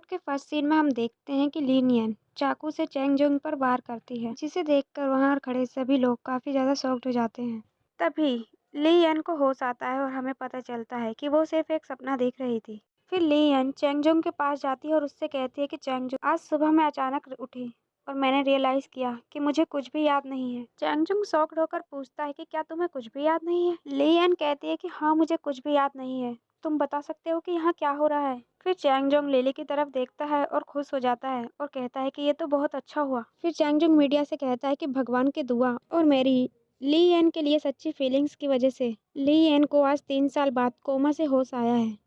के first scene में हम देखते हैं कि ली नियन चाकू से चैंग जोंग पर वार करती है, जिसे देखकर वहां खड़े सभी लोग काफी ज्यादा शॉक्ड हो जाते हैं। तभी ली यन को होश आता है और हमें पता चलता है कि वो सिर्फ एक सपना देख रही थी। फिर ली यन चैंग जोंग के पास जाती है और उससे कहती है कि चैंग जोंग, आज सुबह मैं अचानक उठी और मैंने रियलाइज किया कि मुझे कुछ भी याद नहीं है। चैंग जोंग शॉक्ड होकर पूछता है कि क्या तुम्हें कुछ भी याद नहीं है? ली यन कहती है कि हाँ, मुझे कुछ भी याद नहीं है। तुम बता सकते हो कि यहाँ क्या हो रहा है? फिर चैंग जोंग लिली की तरफ देखता है और खुश हो जाता है और कहता है कि ये तो बहुत अच्छा हुआ। फिर चैंग जोंग मीडिया से कहता है कि भगवान की दुआ और मेरी ली एन के लिए सच्ची फीलिंग्स की वजह से ली एन को आज 3 साल बाद कोमा से होश आया है।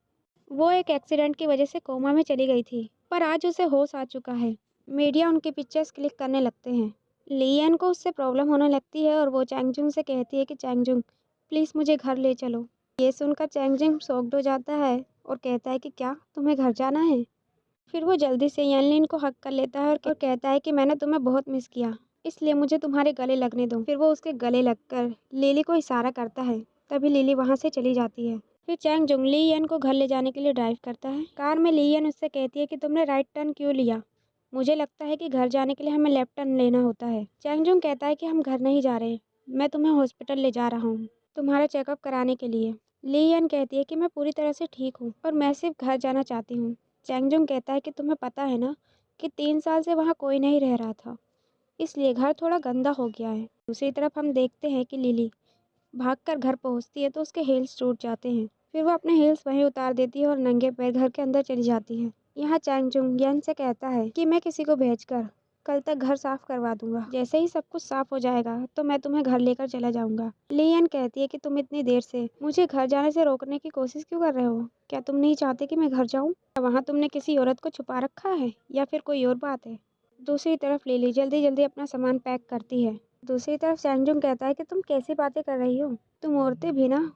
वो एक एक्सीडेंट की वजह से कोमा में चली गई थी, पर आज उसे होश आ चुका है। मीडिया उनकी पिक्चर्स क्लिक करने लगते हैं। ली एन को उससे प्रॉब्लम होने लगती है और वो चैंगजुंग से कहती है कि चैंगजुंग, प्लीज़ मुझे घर ले चलो। ये सुनकर चैंगजुंग शॉक्ड हो जाता है और कहता है कि क्या तुम्हें घर जाना है? फिर वो जल्दी से यनलिन को हक कर लेता है और कहता है कि मैंने तुम्हें बहुत मिस किया, इसलिए मुझे तुम्हारे गले लगने दो। फिर वो उसके गले लगकर लिली को इशारा करता है। तभी लिली वहाँ से चली जाती है। फिर चैंग जोंग ली यन को घर ले जाने के लिए ड्राइव करता है। कार में ली यन उससे कहती है कि तुमने राइट टर्न क्यों लिया? मुझे लगता है कि घर जाने के लिए हमें लेफ्ट टर्न लेना होता है। चैंग जोंग कहता है कि हम घर नहीं जा रहे, मैं तुम्हें हॉस्पिटल ले जा रहा हूँ तुम्हारा चेकअप कराने के लिए। ली यन कहती है कि मैं पूरी तरह से ठीक हूँ और मैं सिर्फ घर जाना चाहती हूँ। चैंगजुंग कहता है कि तुम्हें पता है ना कि 3 साल से वहाँ कोई नहीं रह रहा था, इसलिए घर थोड़ा गंदा हो गया है। दूसरी तरफ हम देखते हैं कि लिली भागकर घर पहुँचती है तो उसके हील्स टूट जाते हैं। फिर वो अपने हील्स वहीं उतार देती है और नंगे पैर घर के अंदर चली जाती है। यहाँ चैंगजुंग यन से कहता है कि मैं किसी को भेजकर कल तक घर साफ करवा दूंगा। जैसे ही सब कुछ साफ हो जाएगा तो मैं तुम्हें घर लेकर चला जाऊंगा। लियन कहती है कि तुम इतनी देर से मुझे घर जाने से रोकने की कोशिश क्यों कर रहे हो? क्या तुम नहीं चाहते कि मैं घर जाऊं? वहाँ तुमने किसी औरत को छुपा रखा है या फिर कोई और बात है? दूसरी तरफ लिली जल्दी जल्दी अपना सामान पैक करती है। दूसरी तरफ सैंगजुंग कहता है कि तुम कैसी बातें कर रही हो, तुम औरतें भी ना।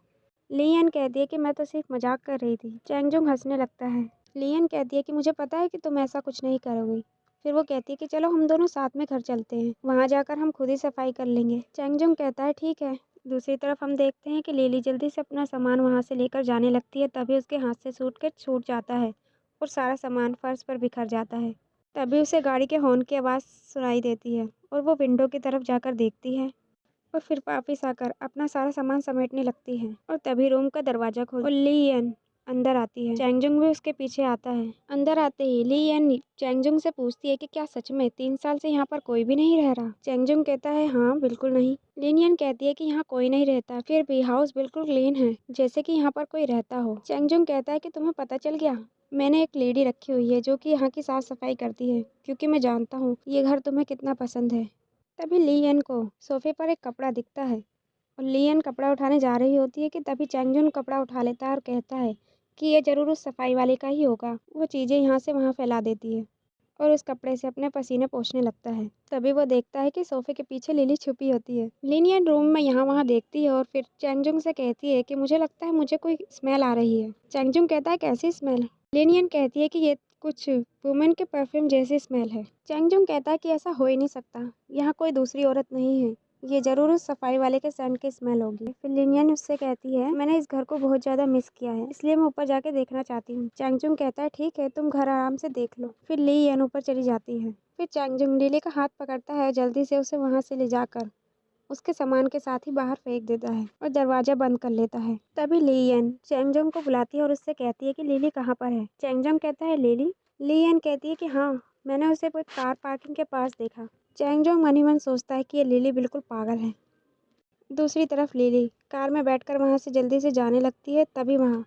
लियन कहती है कि मैं तो सिर्फ मजाक कर रही थी। चैंगजुंग हंसने लगता है। लियन कहती है कि मुझे पता है कि तुम ऐसा कुछ नहीं करोगी। फिर वो कहती है कि चलो हम दोनों साथ में घर चलते हैं, वहाँ जाकर हम खुद ही सफाई कर लेंगे। चैंगजुंग कहता है ठीक है। दूसरी तरफ हम देखते हैं कि लिली जल्दी से अपना सामान वहाँ से लेकर जाने लगती है। तभी उसके हाथ से सूटकेस छूट जाता है और सारा सामान फर्श पर बिखर जाता है। तभी उसे गाड़ी के हॉर्न की आवाज़ सुनाई देती है और वो विंडो की तरफ जाकर देखती है और फिर वापिस आकर अपना सारा सामान समेटने लगती है। और तभी रूम का दरवाजा खोल और ली यन अंदर आती है। चैंगजुंग भी उसके पीछे आता है। अंदर आते ही ली यन चैंगजुंग से पूछती है कि क्या सच में 3 साल से यहाँ पर कोई भी नहीं रह रहा? चैंगजुंग कहता है हाँ बिल्कुल नहीं। लिनियन कहती है कि यहाँ कोई नहीं रहता, फिर भी हाउस बिल्कुल क्लीन है, जैसे कि यहाँ पर कोई रहता हो। चैंगजुंग कहता है कि तुम्हें पता चल गया, मैंने एक लेडी रखी हुई है जो कि यहाँ की साफ सफाई करती है, क्योंकि मैं जानता हूँ ये घर तुम्हें कितना पसंद है। तभी लियन को सोफे पर एक कपड़ा दिखता है और लियन कपड़ा उठाने जा रही होती है कि तभी चैंगजुन कपड़ा उठा लेता है और कहता है कि ये जरूर उस सफाई वाले का ही होगा। वो चीज़ें यहाँ से वहाँ फैला देती है और उस कपड़े से अपने पसीने पोंछने लगता है। तभी वो देखता है कि सोफे के पीछे लिली छुपी होती है। लिनियन रूम में यहाँ वहाँ देखती है और फिर चैंगजुंग से कहती है कि मुझे लगता है मुझे कोई स्मेल आ रही है। चैंगजुंग कहता है कैसी स्मेल? लिनियन कहती है कि ये कुछ वुमेन के परफ्यूम जैसी स्मेल है। चैंगजुंग कहता है कि ऐसा हो ही नहीं सकता, यहाँ कोई दूसरी औरत नहीं है, ये जरूर उस सफाई वाले के सेंट की स्मेल होगी। फिर लिनियन उससे कहती है मैंने इस घर को बहुत ज्यादा मिस किया है, इसलिए मैं ऊपर जाके देखना चाहती हूँ। चैंगजुंग कहता है ठीक है, तुम घर आराम से देख लो। फिर ली यन ऊपर चली जाती है। फिर चैंगजुंग लिली का हाथ पकड़ता है, जल्दी से उसे वहाँ से ले जाकर उसके सामान के साथ ही बाहर फेंक देता है और दरवाजा बंद कर लेता है। तभी लियन चैंगजोंग को बुलाती है और उससे कहती है कि लिली कहाँ पर है? चैंगजोंग कहता है लिली? लियन कहती है कि हाँ, मैंने उसे कोई कार पार्किंग के पास देखा। चैंगजोंग मन ही मन सोचता है कि ये लिली बिल्कुल पागल है। दूसरी तरफ लिली कार में बैठकर वहाँ से जल्दी से जाने लगती है। तभी वहाँ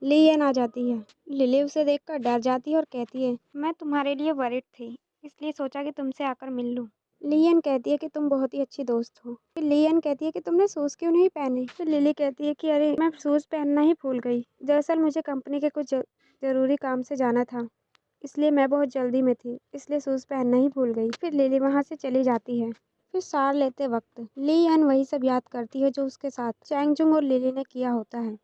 लियन आ जाती है। लिली उसे देखकर डर जाती है और कहती है मैं तुम्हारे लिए वरिड थी, इसलिए सोचा कि तुमसे आकर मिल लूं। लियन कहती है कि तुम बहुत ही अच्छी दोस्त हो। फिर लियन कहती है कि तुमने शूज़ क्यों नहीं पहने? फिर लिली कहती है कि अरे मैं शूज़ पहनना ही भूल गई, दरअसल मुझे कंपनी के कुछ ज़रूरी काम से जाना था, इसलिए मैं बहुत जल्दी में थी, इसलिए शूज़ पहनना ही भूल गई। फिर लिली वहाँ से चली जाती है। फिर सार लेते वक्त लियन वही सब याद करती है जो उसके साथ चैंगजुंग और लिली ने किया होता है।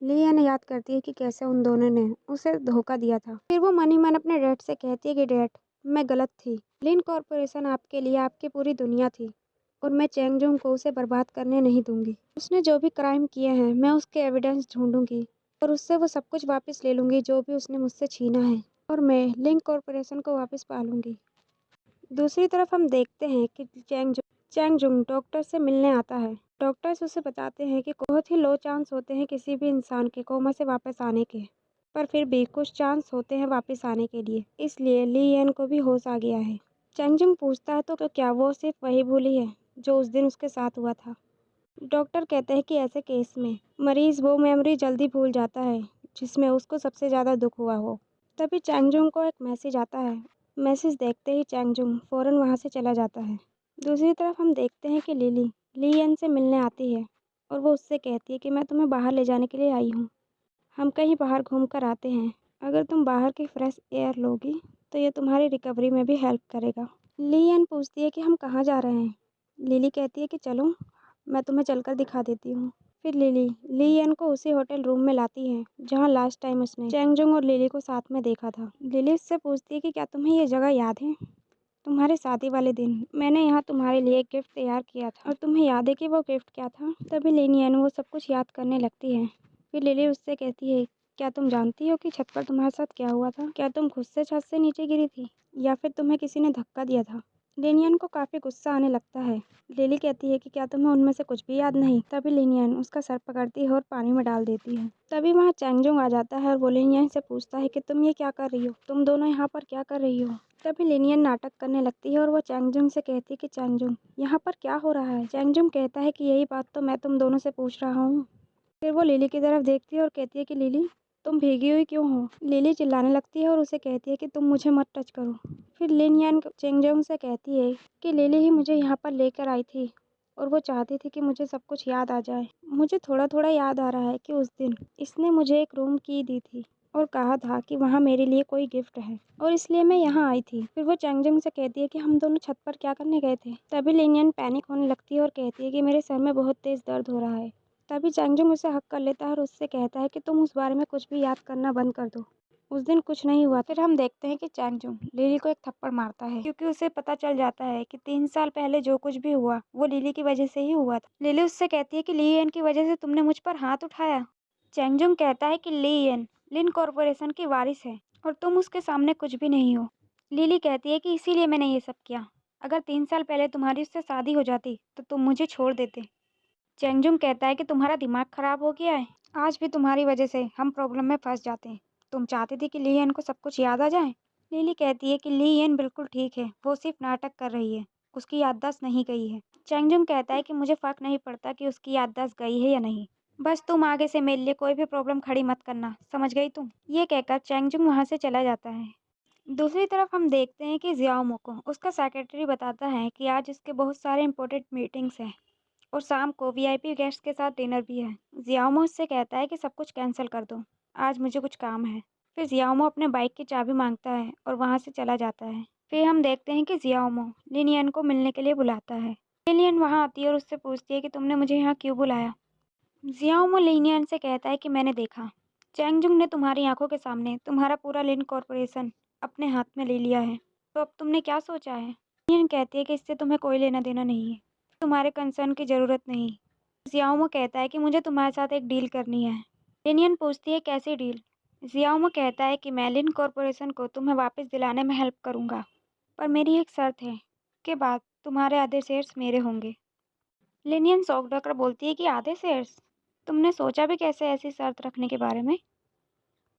लियन याद करती है कि कैसे उन दोनों ने उसे धोखा दिया था। फिर वो मन ही मन अपने डैड से कहती है कि डैड, मैं गलत थी। लिन कॉरपोरेशन आपके लिए आपकी पूरी दुनिया थी और मैं चैंगजुंग को उसे बर्बाद करने नहीं दूंगी। उसने जो भी क्राइम किए हैं मैं उसके एविडेंस ढूंढूंगी और उससे वो सब कुछ वापस ले लूंगी जो भी उसने मुझसे छीना है। और मैं लिंक कॉरपोरेशन को वापस पालूंगी। दूसरी तरफ हम देखते हैं कि चैंग जुंग डॉक्टर से मिलने आता है। डॉक्टर्स उसे बताते हैं कि बहुत ही लो चांस होते हैं किसी भी इंसान के कोमा से वापस आने के, पर फिर भी कुछ चांस होते हैं वापस आने के लिए। इसलिए ली येन को भी होश आ गया है। चैंग-जुंग पूछता है तो क्या वो सिर्फ वही भूली है जो उस दिन उसके साथ हुआ था। डॉक्टर कहते हैं कि ऐसे केस में मरीज वो मेमोरी जल्दी भूल जाता है जिसमें उसको सबसे ज़्यादा दुख हुआ हो। तभी चैंग-जुंग को एक मैसेज आता है। मैसेज देखते ही चैंग-जुंग फ़ौरन वहाँ से चला जाता है। दूसरी तरफ हम देखते हैं कि लिली ली येन से मिलने आती है और वो उससे कहती है कि मैं तुम्हें बाहर ले जाने के लिए आई हूँ। हम कहीं बाहर घूम कर आते हैं। अगर तुम बाहर की फ्रेश एयर लोगी तो ये तुम्हारी रिकवरी में भी हेल्प करेगा। ली येन पूछती है कि हम कहाँ जा रहे हैं। लिली कहती है कि चलो मैं तुम्हें चलकर दिखा देती हूँ। फिर लिली ली येन को उसी होटल रूम में लाती है जहाँ लास्ट टाइम उसने चैंग-जुंग और लिली को साथ में देखा था। लिली उससे पूछती है कि क्या तुम्हें ये जगह याद है? तुम्हारे शादी वाले दिन मैंने यहाँ तुम्हारे लिए एक गिफ्ट तैयार किया था और तुम्हें याद है कि वो गिफ्ट क्या था? तभी ली येन वो सब कुछ याद करने लगती है। फिर लिली उससे कहती है, क्या तुम जानती हो कि छत पर तुम्हारे साथ क्या हुआ था? क्या तुम खुद से छत से नीचे गिरी थी या फिर तुम्हें किसी ने धक्का दिया था? लिनियन को काफ़ी गुस्सा आने लगता है। लिली कहती है कि क्या तुम्हें उनमें से कुछ भी याद नहीं? तभी लिनियन उसका सर पकड़ती है और पानी में डाल देती है। तभी वहाँ चैंग-जुंग आ जाता है और वो लिनियन से पूछता है कि तुम ये क्या कर रही हो? तुम दोनों यहाँ पर क्या कर रही हो? तभी लिनियन नाटक करने लगती है और वो चैंग-जुंग से कहती है कि चैंग-जुंग यहाँ पर क्या हो रहा है? चैंग-जुंग कहता है कि यही बात तो मैं तुम दोनों से पूछ रहा हूँ। फिर वो लिली की तरफ देखती है और कहती है कि लिली तुम भीगी हुई क्यों हो? लिली चिल्लाने लगती है और उसे कहती है कि तुम मुझे मत टच करो। फिर लिन यान चेंगजोंग से कहती है कि लिली ही मुझे यहाँ पर लेकर आई थी और वो चाहती थी कि मुझे सब कुछ याद आ जाए। मुझे थोड़ा थोड़ा याद आ रहा है कि उस दिन इसने मुझे एक रूम की दी थी और कहा था कि वहाँ मेरे लिए कोई गिफ्ट है और इसलिए मैं यहाँ आई थी। फिर वो चैंगजोंग से कहती है कि हम दोनों छत पर क्या करने गए थे। तभी लिनियन पैनिक होने लगती है और कहती है कि मेरे सर में बहुत तेज दर्द हो रहा है। तभी चैंगजोंग उसे हक कर लेता है और उससे कहता है कि तुम उस बारे में कुछ भी याद करना बंद कर दो। उस दिन कुछ नहीं हुआ। फिर हम देखते हैं कि चैंगजोंग लिली को एक थप्पड़ मारता है क्योंकि उसे पता चल जाता है कि 3 साल पहले जो कुछ भी हुआ वो लिली की वजह से ही हुआ था। लिली उससे कहती है कि ली येन की वजह से तुमने मुझ पर हाथ उठाया। चैंगजोंग कहता है कि ली येन लिन कॉरपोरेशन की वारिस है और तुम उसके सामने कुछ भी नहीं हो। लिली कहती है कि इसीलिए मैंने ये सब किया। अगर 3 साल पहले तुम्हारी उससे शादी हो जाती तो तुम मुझे छोड़ देते। चैंगजोंग कहता है कि तुम्हारा दिमाग खराब हो गया है। आज भी तुम्हारी वजह से हम प्रॉब्लम में फंस जाते हैं। तुम चाहती थी कि ली येन को सब कुछ याद आ जाए। लिली कहती है कि ली येन बिल्कुल ठीक है, वो सिर्फ नाटक कर रही है, उसकी याददाश्त नहीं गई है। चैंगजोंग कहता है कि मुझे फर्क नहीं पड़ता कि उसकी याददाश्त गई है या नहीं, बस तुम आगे से मेरे लिए कोई भी प्रॉब्लम खड़ी मत करना, समझ गई तुम? ये कहकर चैंगजोंग वहाँ से चला जाता है। दूसरी तरफ हम देखते हैं कि जियाओमो को उसका सेक्रेटरी बताता है कि आज उसके बहुत सारे इंपॉर्टेंट मीटिंग्स हैं और शाम को वीआईपी गेस्ट के साथ डिनर भी है। जियाओमो उससे कहता है कि सब कुछ कैंसिल कर दो, आज मुझे कुछ काम है। फिर जियाओमो अपने बाइक की चाबी मांगता है और वहाँ से चला जाता है। फिर हम देखते हैं कि जियाओमो लिनियन को मिलने के लिए बुलाता है। लिनियन वहाँ आती है और उससे पूछती है कि तुमने मुझे यहाँ क्यों बुलाया। जियाओमो लिनियन से कहता है कि मैंने देखा चैंगजुंग ने तुम्हारी आंखों के सामने तुम्हारा पूरा लिन कॉरपोरेशन अपने हाथ में ले लिया है, तो अब तुमने क्या सोचा है? लिनियन कहती है कि इससे तुम्हें कोई लेना देना नहीं है, तुम्हारे कंसर्न की ज़रूरत नहीं। जियाओमो कहता है कि मुझे तुम्हारे साथ एक डील करनी है। लिनियन पूछती है कैसी डील? जियाओमो कहता है कि मैं लिन कॉरपोरेशन को तुम्हें वापस दिलाने में हेल्प करूंगा, पर मेरी एक शर्त है, के बाद तुम्हारे आधे शेयर्स मेरे होंगे। लिनियन शॉक्ड होकर बोलती है कि आधे शेयर्स? तुमने सोचा भी कैसे ऐसी शर्त रखने के बारे में?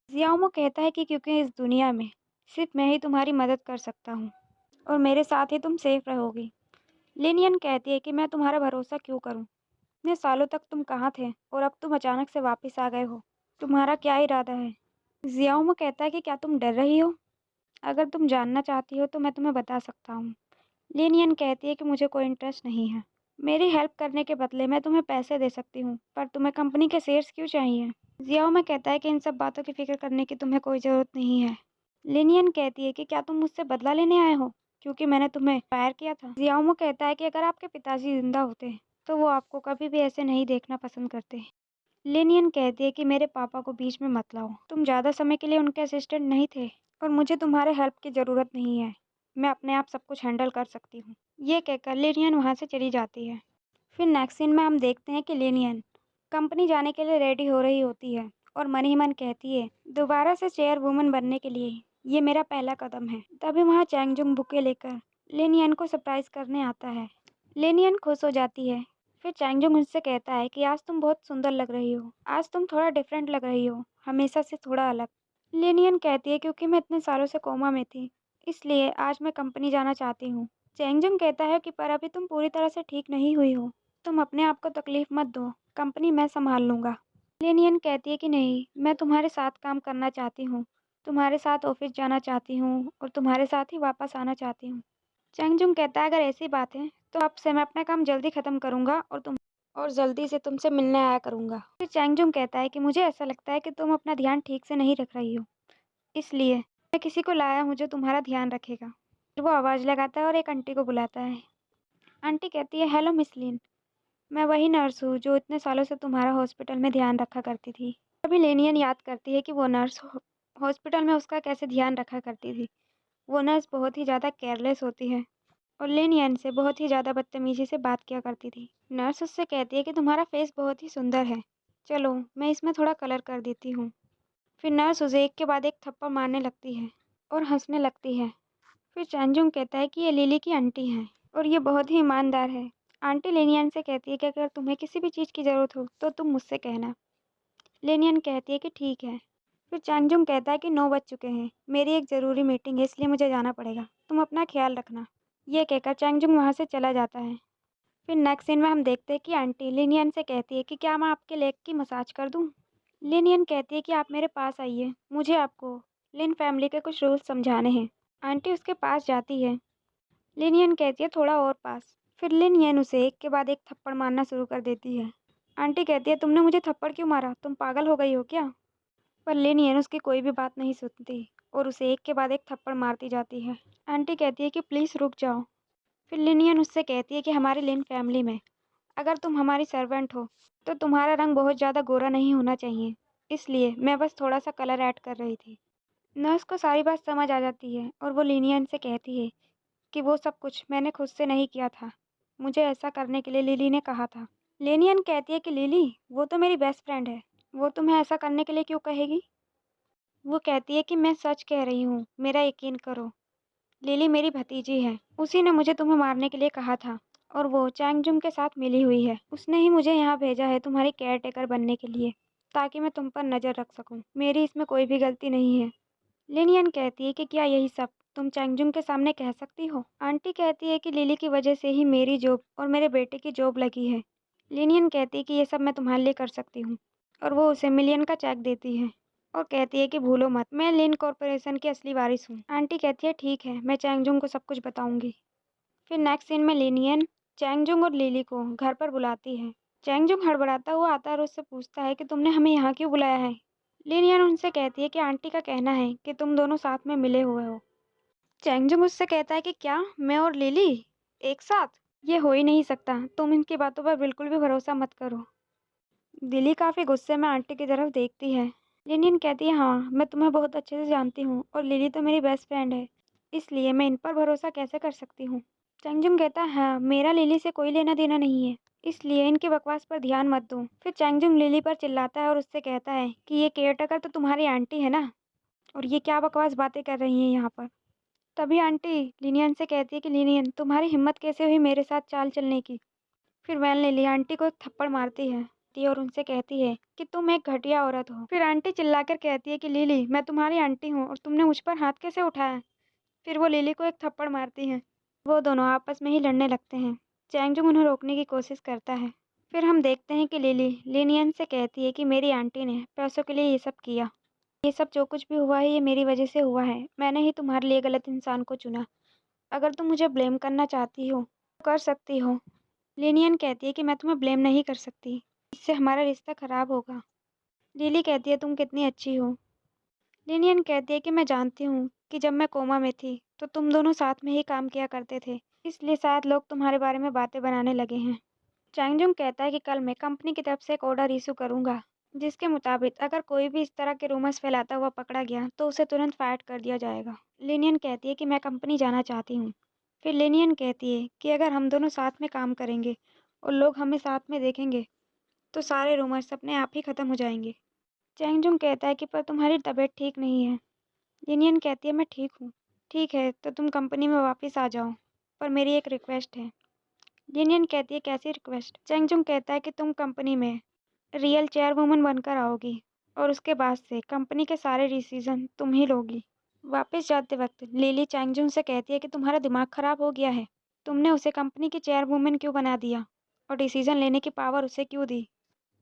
जियाओमो कहता है कि क्योंकि इस दुनिया में सिर्फ मैं ही तुम्हारी मदद कर सकता हूँ और मेरे साथ ही तुम सेफ रहोगी। लिनियन कहती है कि मैं तुम्हारा भरोसा क्यों करूँ? इतने सालों तक तुम कहाँ थे और अब तुम अचानक से वापस आ गए हो? तुम्हारा क्या इरादा है? जियाओमो कहता है कि क्या तुम डर रही हो? अगर तुम जानना चाहती हो तो मैं तुम्हें बता सकता हूँ। लिनियन कहती है कि मुझे कोई इंटरेस्ट नहीं है। मेरी हेल्प करने के बदले मैं तुम्हें पैसे दे सकती हूँ, पर तुम्हें कंपनी के शेयर्स क्यों चाहिए? जियाओमो कहता है कि इन सब बातों की फिक्र करने की तुम्हें कोई ज़रूरत नहीं है। लिनियन कहती है कि क्या तुम मुझसे बदला लेने आए हो क्योंकि मैंने तुम्हें फायर किया था? जियाओमो कहता है कि अगर आपके पिताजी जिंदा होते तो वो आपको कभी भी ऐसे नहीं देखना पसंद करते। लिनियन कहती है कि मेरे पापा को बीच में मत लाओ, तुम ज़्यादा समय के लिए उनके असिस्टेंट नहीं थे और मुझे तुम्हारे हेल्प की ज़रूरत नहीं है, मैं अपने आप सब कुछ हैंडल कर सकती हूँ। ये कहकर लिनियन वहाँ से चली जाती है। फिर नेक्स्ट सीन में हम देखते हैं कि लिनियन कंपनी जाने के लिए रेडी हो रही होती है और मन ही मन कहती है दोबारा से चेयर वुमन बनने के लिए ये मेरा पहला कदम है। तभी वहाँ चैंगजुंग बुके लेकर लिनयन को सरप्राइज करने आता है। लिनयन खुश हो जाती है। फिर चैंगजुंग उनसे कहता है कि आज तुम बहुत सुंदर लग रही हो। आज तुम थोड़ा डिफरेंट लग रही हो, हमेशा से थोड़ा अलग। लिनयन कहती है क्योंकि मैं इतने सालों से कोमा में थी, इसलिए आज मैं कंपनी जाना चाहती हूँ। चैंगजुंग कहता है कि पर अभी तुम पूरी तरह से ठीक नहीं हुई हो। तुम अपने आप को तकलीफ मत दो, कंपनी मैं संभाल लूंगा। लिनयन कहती है कि नहीं, मैं तुम्हारे साथ काम करना चाहती हूँ, तुम्हारे साथ ऑफिस जाना चाहती हूँ और तुम्हारे साथ ही वापस आना चाहती हूँ। चैंगजुंग कहता है अगर ऐसी बात है तो अब से मैं अपना काम जल्दी खत्म करूंगा और जल्दी से तुमसे मिलने आया करूंगा। फिर चैंगजुंग कहता है कि मुझे ऐसा लगता है कि तुम अपना ध्यान ठीक से नहीं रख रही हो, इसलिए मैं किसी को लाया हूँ जो तुम्हारा ध्यान रखेगा। फिर वो आवाज़ लगाता है और एक आंटी को बुलाता है। आंटी कहती है हेलो मिस लिन, मैं वही नर्स हूँ जो इतने सालों से तुम्हारा हॉस्पिटल में ध्यान रखा करती थी। तभी लेनियन याद करती है कि वो नर्स हॉस्पिटल में उसका कैसे ध्यान रखा करती थी। वो नर्स बहुत ही ज़्यादा केयरलेस होती है और लेनियन से बहुत ही ज़्यादा बदतमीजी से बात किया करती थी। नर्स उससे कहती है कि तुम्हारा फेस बहुत ही सुंदर है, चलो मैं इसमें थोड़ा कलर कर देती हूँ। फिर नर्स उसे एक के बाद एक थप्पड़ मारने लगती है और हंसने लगती है। फिर चैंगजुंग कहता है कि ये लिली की आंटी हैं और ये बहुत ही ईमानदार है। आंटी लेनियन से कहती है कि अगर तुम्हें किसी भी चीज़ की ज़रूरत हो तो तुम मुझसे कहना। लेनियन कहती है कि ठीक है। फिर चैंगजुंग कहता है कि 9 बज चुके हैं, मेरी एक ज़रूरी मीटिंग है इसलिए मुझे जाना पड़ेगा, तुम अपना ख्याल रखना। ये कहकर चैंगजुंग वहाँ से चला जाता है। फिर नेक्स्ट सीन में हम देखते हैं कि आंटी लिनियन से कहती है कि क्या मैं आपके लेग की मसाज कर दूँ। लिनियन कहती है कि आप मेरे पास आइए, मुझे आपको लिन फैमिली के कुछ रूल्स समझाने हैं। आंटी उसके पास जाती है। लिनियन कहती है थोड़ा और पास। फिर लिनियन उसे एक के बाद एक थप्पड़ मारना शुरू कर देती है। आंटी कहती है तुमने मुझे थप्पड़ क्यों मारा, तुम पागल हो गई हो क्या। पर लिनियन उसकी कोई भी बात नहीं सुनती और उसे एक के बाद एक थप्पड़ मारती जाती है। आंटी कहती है कि प्लीज़ रुक जाओ। फिर लिनियन उससे कहती है कि हमारी लिन फैमिली में अगर तुम हमारी सर्वेंट हो तो तुम्हारा रंग बहुत ज़्यादा गोरा नहीं होना चाहिए, इसलिए मैं बस थोड़ा सा कलर ऐड कर रही थी। नर्स को सारी बात समझ आ जाती है और वो लिनियन से कहती है कि वो सब कुछ मैंने खुद से नहीं किया था, मुझे ऐसा करने के लिए लिली ने कहा था। लेनियन कहती है कि लिली वो तो मेरी बेस्ट फ्रेंड है, वो तुम्हें ऐसा करने के लिए क्यों कहेगी। वो कहती है कि मैं सच कह रही हूँ, मेरा यकीन करो, लिली मेरी भतीजी है, उसी ने मुझे तुम्हें मारने के लिए कहा था और वो चैंगजुंग के साथ मिली हुई है। उसने ही मुझे यहाँ भेजा है तुम्हारी केयर टेकर बनने के लिए, ताकि मैं तुम पर नज़र रख सकूँ, मेरी इसमें कोई भी गलती नहीं है। लिनियन कहती है कि क्या यही सब तुम चैंगजुंग के सामने कह सकती हो। आंटी कहती है कि लिली की वजह से ही मेरी जॉब और मेरे बेटे की जॉब लगी है। लिनियन कहती है कि ये सब मैं तुम्हारे लिए कर सकती हूँ और वो उसे मिलियन का चेक देती है और कहती है कि भूलो मत, मैं लिन कॉरपोरेशन की असली वारिस हूँ। आंटी कहती है ठीक है, मैं चैंगजुंग को सब कुछ बताऊंगी। फिर नेक्स्ट सीन में लिनियन चैंगजुंग और लिली को घर पर बुलाती है। चैंगजुंग हड़बड़ाता हुआ आता है और उससे पूछता है कि तुमने हमें यहाँ क्यों बुलाया है। लिनियन उनसे कहती है कि आंटी का कहना है कि तुम दोनों साथ में मिले हुए हो। चैंगजुंग उससे कहता है कि क्या मैं और लिली एक साथ, ये हो ही नहीं सकता, तुम इनकी बातों पर बिल्कुल भी भरोसा मत करो। लिली काफ़ी गुस्से में आंटी की तरफ देखती है। लिनियन कहती है हाँ, मैं तुम्हें बहुत अच्छे से जानती हूँ और लिली तो मेरी बेस्ट फ्रेंड है, इसलिए मैं इन पर भरोसा कैसे कर सकती हूँ। चैंगजुंग कहता है हाँ, मेरा लिली से कोई लेना देना नहीं है, इसलिए इनकी बकवास पर ध्यान मत दो। फिर चैंगजुंग लिली पर चिल्लाता है और उससे कहता है कि ये केयरटेकर तो तुम्हारी आंटी है ना, और ये क्या बकवास बातें कर रही हैं यहाँ पर। तभी आंटी लिनियन से कहती है कि लिनियन तुम्हारी हिम्मत कैसे हुई मेरे साथ चाल चलने की। फिर वैन लिली आंटी को एक थप्पड़ मारती है और उनसे कहती है कि तुम एक घटिया औरत हो। फिर आंटी चिल्लाकर कहती है कि लिली मैं तुम्हारी आंटी हूँ और तुमने मुझ पर हाथ कैसे उठाया। फिर वो लिली को एक थप्पड़ मारती है। वो दोनों आपस में ही लड़ने लगते हैं। चैंगजुंग उन्हें रोकने की कोशिश करता है। फिर हम देखते हैं कि लिली लिनियन से कहती है कि मेरी आंटी ने पैसों के लिए ये सब किया, ये सब जो कुछ भी हुआ है ये मेरी वजह से हुआ है, मैंने ही तुम्हारे लिए गलत इंसान को चुना, अगर तुम मुझे ब्लेम करना चाहती हो तो कर सकती हो। लिनियन कहती है कि मैं तुम्हें ब्लेम नहीं कर सकती, इससे हमारा रिश्ता खराब होगा। लिली कहती है तुम कितनी अच्छी हो। लिनियन कहती है कि मैं जानती हूँ कि जब मैं कोमा में थी तो तुम दोनों साथ में ही काम किया करते थे, इसलिए शायद लोग तुम्हारे बारे में बातें बनाने लगे हैं। चैंगजुंग कहता है कि कल मैं कंपनी की तरफ से एक ऑर्डर इशू करूंगा, जिसके मुताबिक अगर कोई भी इस तरह के रूमर्स फैलाता हुआ पकड़ा गया तो उसे तुरंत फायर कर दिया जाएगा। लिनियन कहती है कि मैं कंपनी जाना चाहती हूँ। फिर लिनियन कहती है कि अगर हम दोनों साथ में काम करेंगे और लोग हमें साथ में देखेंगे तो सारे रूमर्स अपने आप ही ख़त्म हो जाएंगे। चैंगजुंग कहता है कि पर तुम्हारी तबीयत ठीक नहीं है। लिनियन कहती है मैं ठीक हूँ। ठीक है तो तुम कंपनी में वापस आ जाओ, पर मेरी एक रिक्वेस्ट है। लिनियन कहती है कैसी रिक्वेस्ट? चैंगजुंग कहता है कि तुम कंपनी में रियल चेयरवुमन बनकर आओगी और उसके बाद से कंपनी के सारे डिसीजन तुम ही लोगी। वापस जाते वक्त लिली चैंगजुंग से कहती है कि तुम्हारा दिमाग खराब हो गया है। तुमने उसे कंपनी की चेयरवुमन क्यों बना दिया और डिसीजन लेने की पावर उसे क्यों दी?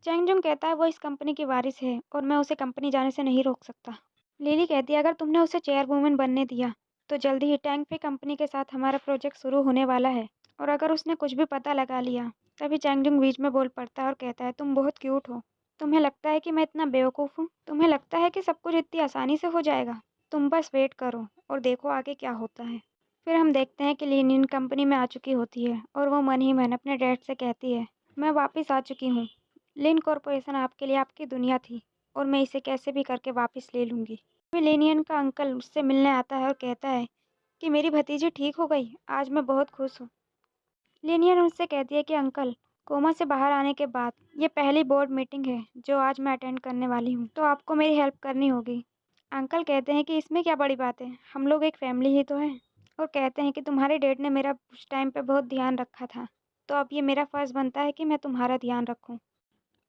चैंगजुंग कहता है वो इस कंपनी की वारिस है और मैं उसे कंपनी जाने से नहीं रोक सकता। लिली कहती है अगर तुमने उसे चेयरवुमन बनने दिया तो जल्दी ही टैंक पे कंपनी के साथ हमारा प्रोजेक्ट शुरू होने वाला है, और अगर उसने कुछ भी पता लगा लिया। तभी चैंगजुंग बीच में बोल पड़ता है और कहता है तुम बहुत क्यूट हो। तुम्हें लगता है कि मैं इतना बेवकूफ़ हूँ? तुम्हें लगता है कि सब कुछ इतनी आसानी से हो जाएगा? तुम बस वेट करो और देखो आगे क्या होता है। फिर हम देखते हैं कि लिनियन कंपनी में आ चुकी होती है और वो मन ही मन अपने डैड से कहती है मैं वापस आ चुकी हूँ। लिन कॉरपोरेशन आपके लिए आपकी दुनिया थी और मैं इसे कैसे भी करके वापस ले लूँगी। फिर लिनियन का अंकल उससे मिलने आता है और कहता है कि मेरी भतीजी ठीक हो गई, आज मैं बहुत खुश हूँ। लिनियन उससे कहती है कि अंकल, कोमा से बाहर आने के बाद ये पहली बोर्ड मीटिंग है जो आज मैं अटेंड करने वाली हूँ, तो आपको मेरी हेल्प करनी होगी। अंकल कहते हैं कि इसमें क्या बड़ी बात है, हम लोग एक फैमिली ही तो हैं। और कहते हैं कि तुम्हारे डैड ने मेरा उस टाइम पे बहुत ध्यान रखा था, तो अब ये मेरा फ़र्ज़ बनता है कि मैं तुम्हारा ध्यान रखूं।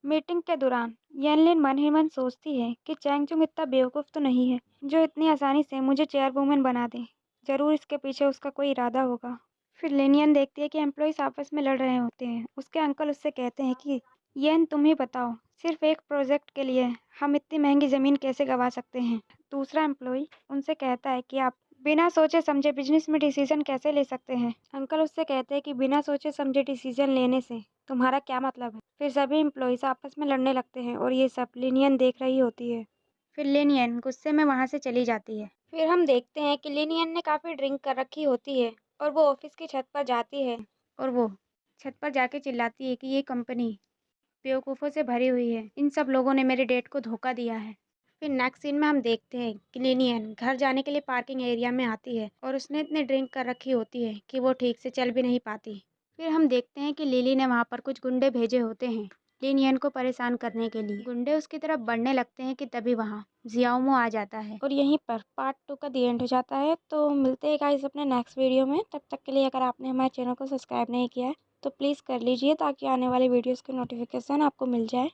मीटिंग के दौरान येनलिन मन ही मन सोचती है कि चैंगचुंग इतना बेवकूफ़ तो नहीं है जो इतनी आसानी से मुझे चेयरवुमन बना दे। ज़रूर इसके पीछे उसका कोई इरादा होगा। फिर लेनियन देखती है कि एम्प्लॉयज़ आपस में लड़ रहे होते हैं। उसके अंकल उससे कहते हैं कि येन तुम ही बताओ, सिर्फ एक प्रोजेक्ट के लिए हम इतनी महंगी ज़मीन कैसे गंवा सकते हैं? दूसरा एम्प्लॉय उनसे कहता है कि आप बिना सोचे समझे बिजनेस में डिसीजन कैसे ले सकते हैं? अंकल उससे कहते हैं कि बिना सोचे समझे डिसीजन लेने से तुम्हारा क्या मतलब है? फिर सभी एम्प्लॉयज़ आपस में लड़ने लगते हैं और ये सब लिनियन देख रही होती है। फिर लिनियन गुस्से में वहाँ से चली जाती है। फिर हम देखते हैं कि लिनियन ने काफ़ी ड्रिंक कर रखी होती है और वो ऑफिस की छत पर जाती है और वो छत पर जाके चिल्लाती है कि ये कंपनी बेवकूफ़ों से भरी हुई है। इन सब लोगों ने मेरे डेट को धोखा दिया है। फिर नेक्स्ट सीन में हम देखते हैं कि लिनियन घर जाने के लिए पार्किंग एरिया में आती है और उसने इतनी ड्रिंक कर रखी होती है कि वो ठीक से चल भी नहीं पाती। फिर हम देखते हैं कि लिली ने वहाँ पर कुछ गुंडे भेजे होते हैं लिनियन को परेशान करने के लिए। गुंडे उसकी तरफ बढ़ने लगते हैं कि तभी वहाँ जियाओमो आ जाता है और यहीं पर पार्ट 2 का दी एंड हो जाता है। तो मिलते हैं गाइस अपने नेक्स्ट वीडियो में। तब तक के लिए अगर आपने हमारे चैनल को सब्सक्राइब नहीं किया है तो प्लीज़ कर लीजिए ताकि आने वाली वीडियोज़ की नोटिफिकेशन आपको मिल जाए।